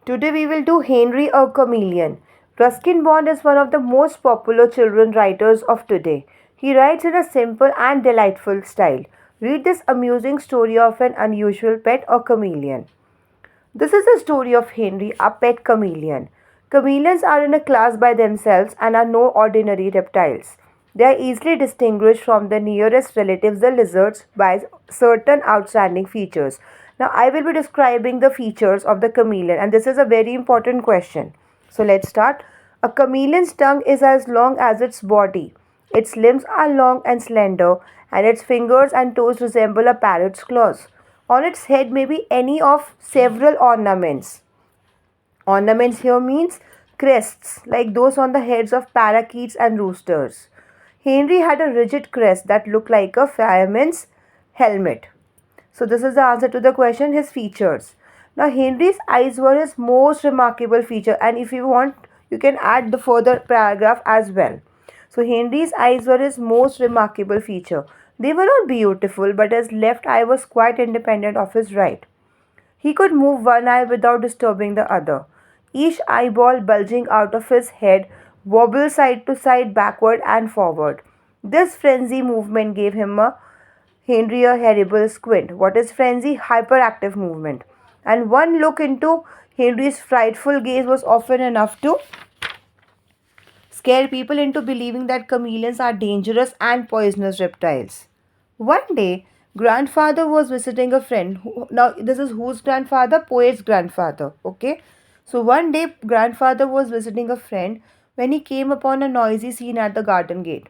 Today we will do Henry a Chameleon. Ruskin Bond is one of the most popular children writers of today. He writes in a simple and delightful style. Read this amusing story of an unusual pet or chameleon. This is the story of Henry, a pet chameleon. Chameleons are in a class by themselves and are no ordinary reptiles. They are easily distinguished from their nearest relatives, the lizards, by certain outstanding features. Now, I will be describing the features of the chameleon, and this is a very important question. So, let's start. A chameleon's tongue is as long as its body. Its limbs are long and slender, and its fingers and toes resemble a parrot's claws. On its head may be any of several ornaments. Ornaments here means crests, like those on the heads of parakeets and roosters. Henry had a rigid crest that looked like a fireman's helmet. So this is the answer to the question, his features. Now Henry's eyes were his most remarkable feature, and if you want you can add the further paragraph as well. So Henry's eyes were his most remarkable feature. They were not beautiful, but his left eye was quite independent of his right. He could move one eye without disturbing the other. Each eyeball bulging out of his head wobbled side to side, backward and forward. This frenzy movement gave him a Henry a horrible squint. What is frenzy? Hyperactive movement. And one look into Henry's frightful gaze was often enough to scare people into believing that chameleons are dangerous and poisonous reptiles. One day, grandfather was visiting a friend. Now, this is whose grandfather? Poet's grandfather. Okay. So, one day, grandfather was visiting a friend when he came upon a noisy scene at the garden gate.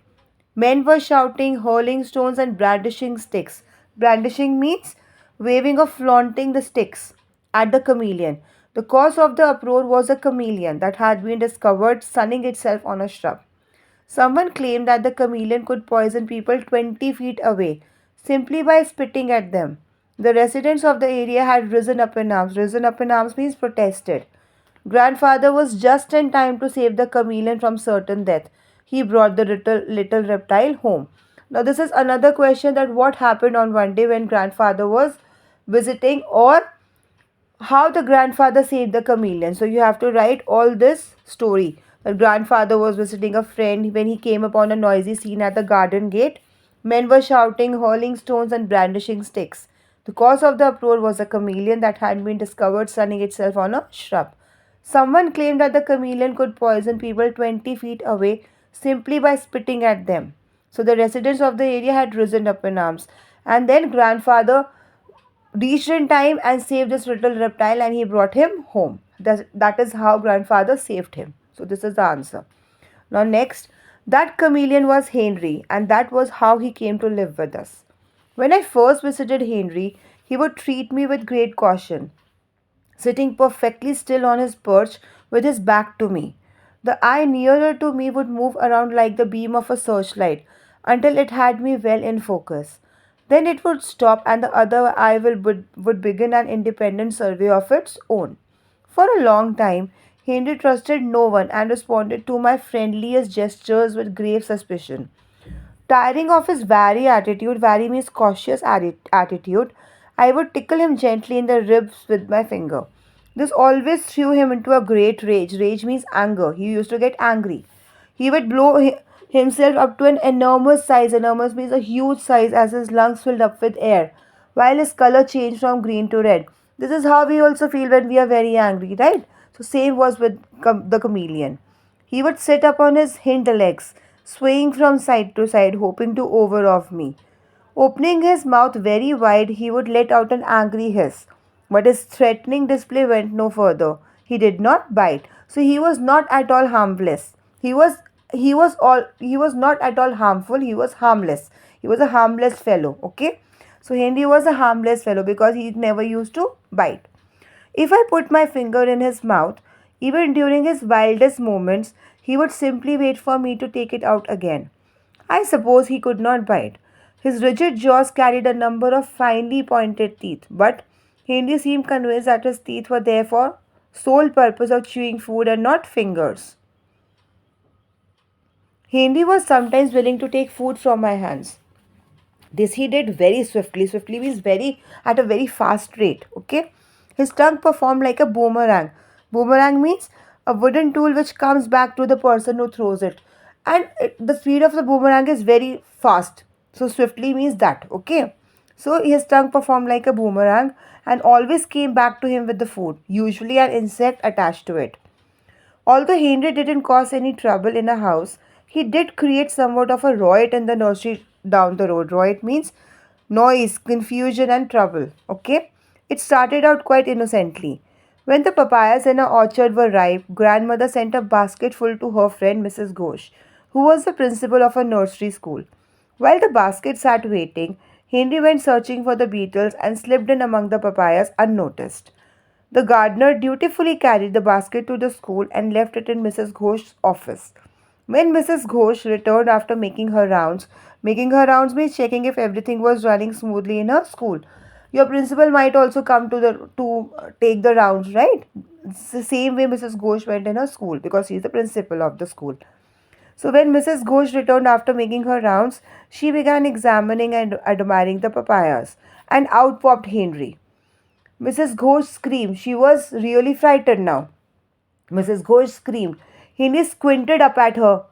Men were shouting, hurling stones, and brandishing sticks. Brandishing means waving or flaunting the sticks at the chameleon. The cause of the uproar was a chameleon that had been discovered sunning itself on a shrub. Someone claimed that the chameleon could poison people 20 feet away simply by spitting at them. The residents of the area had risen up in arms. Risen up in arms means protested. Grandfather was just in time to save the chameleon from certain death. He brought the little reptile home. Now, this is another question, that what happened on one day when grandfather was visiting, or how the grandfather saved the chameleon. So you have to write all this story. The grandfather was visiting a friend when he came upon a noisy scene at the garden gate. Men were shouting, hurling stones, and brandishing sticks. The cause of the uproar was a chameleon that had been discovered sunning itself on a shrub. Someone claimed that the chameleon could poison people 20 feet away simply by spitting at them. So the residents of the area had risen up in arms. And then grandfather reached in time and saved this little reptile, and he brought him home. That is how grandfather saved him. So this is the answer. Now next, that chameleon was Henry, and that was how he came to live with us. When I first visited Henry, he would treat me with great caution, sitting perfectly still on his perch with his back to me. The eye nearer to me would move around like the beam of a searchlight until it had me well in focus. Then it would stop, and the other eye would begin an independent survey of its own. For a long time, Henry trusted no one and responded to my friendliest gestures with grave suspicion. Tiring of his wary means cautious attitude, I would tickle him gently in the ribs with my finger. This always threw him into a great rage. Rage means anger. He used to get angry. He would blow himself up to an enormous size. Enormous means a huge size, as his lungs filled up with air, while his color changed from green to red. This is how we also feel when we are very angry, right? So same was with the chameleon. He would sit up on his hind legs, swaying from side to side, hoping to overawe me. Opening his mouth very wide, he would let out an angry hiss. But his threatening display went no further. He did not bite, so he was not at all harmless. He was not at all harmful. He was harmless. He was a harmless fellow. Okay, so Henry was a harmless fellow because he never used to bite. If I put my finger in his mouth, even during his wildest moments, he would simply wait for me to take it out again. I suppose he could not bite. His rigid jaws carried a number of finely pointed teeth, but Henry seemed convinced that his teeth were there for sole purpose of chewing food and not fingers. Henry was sometimes willing to take food from my hands. This he did very swiftly. Swiftly means very at a very fast rate. Okay. His tongue performed like a boomerang. Boomerang means a wooden tool which comes back to the person who throws it. And the speed of the boomerang is very fast. So swiftly means that, okay? So his tongue performed like a boomerang and always came back to him with the food, usually an insect attached to it. Although Henry didn't cause any trouble in a house, he did create somewhat of a riot in the nursery down the road. Riot means noise, confusion, and trouble. Okay? It started out quite innocently. When the papayas in her orchard were ripe, grandmother sent a basket full to her friend Mrs. Ghosh, who was the principal of a nursery school. While the basket sat waiting, Henry went searching for the beetles and slipped in among the papayas unnoticed. The gardener dutifully carried the basket to the school and left it in Mrs. Ghosh's office. When Mrs. Ghosh returned after making her rounds means checking if everything was running smoothly in her school. Your principal might also come to take the rounds, right? It's the same way Mrs. Ghosh went in her school because she's the principal of the school. So when Mrs. Ghosh returned after making her rounds, she began examining and admiring the papayas, and out popped Henry. Mrs. Ghosh screamed. She was really frightened now. Mrs. Ghosh screamed. Henry squinted up at her,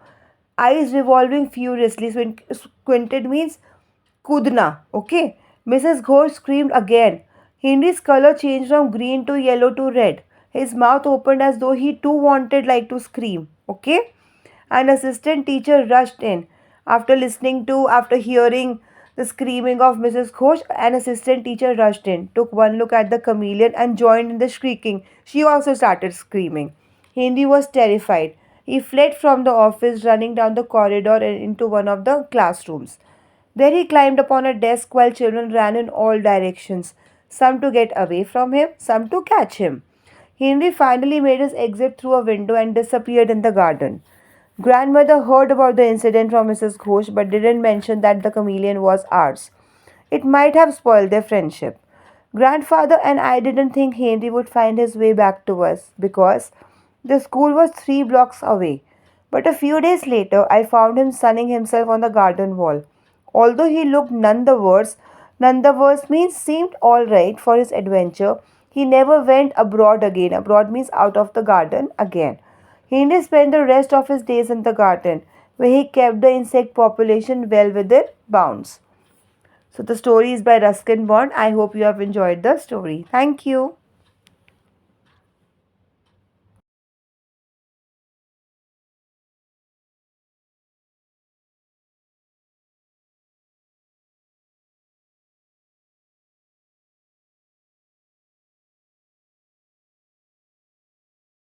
eyes revolving furiously. Squinted means kudna. Okay. Mrs. Ghosh screamed again. Henry's color changed from green to yellow to red. His mouth opened as though he too wanted like to scream. Okay. An assistant teacher rushed in. After hearing the screaming of Mrs. Ghosh, an assistant teacher rushed in, took one look at the chameleon, and joined in the shrieking. She also started screaming. Henry was terrified. He fled from the office, running down the corridor and into one of the classrooms. There he climbed upon a desk while children ran in all directions, some to get away from him, some to catch him. Henry finally made his exit through a window and disappeared in the garden. Grandmother heard about the incident from Mrs. Ghosh but didn't mention that the chameleon was ours. It might have spoiled their friendship. Grandfather and I didn't think Henry would find his way back to us because the school was 3 blocks away. But a few days later, I found him sunning himself on the garden wall. Although he looked none the worse means seemed all right for his adventure, he never went abroad again. Abroad means out of the garden again. Henry spent the rest of his days in the garden, where he kept the insect population well within bounds. So the story is by Ruskin Bond. I hope you have enjoyed the story. Thank you.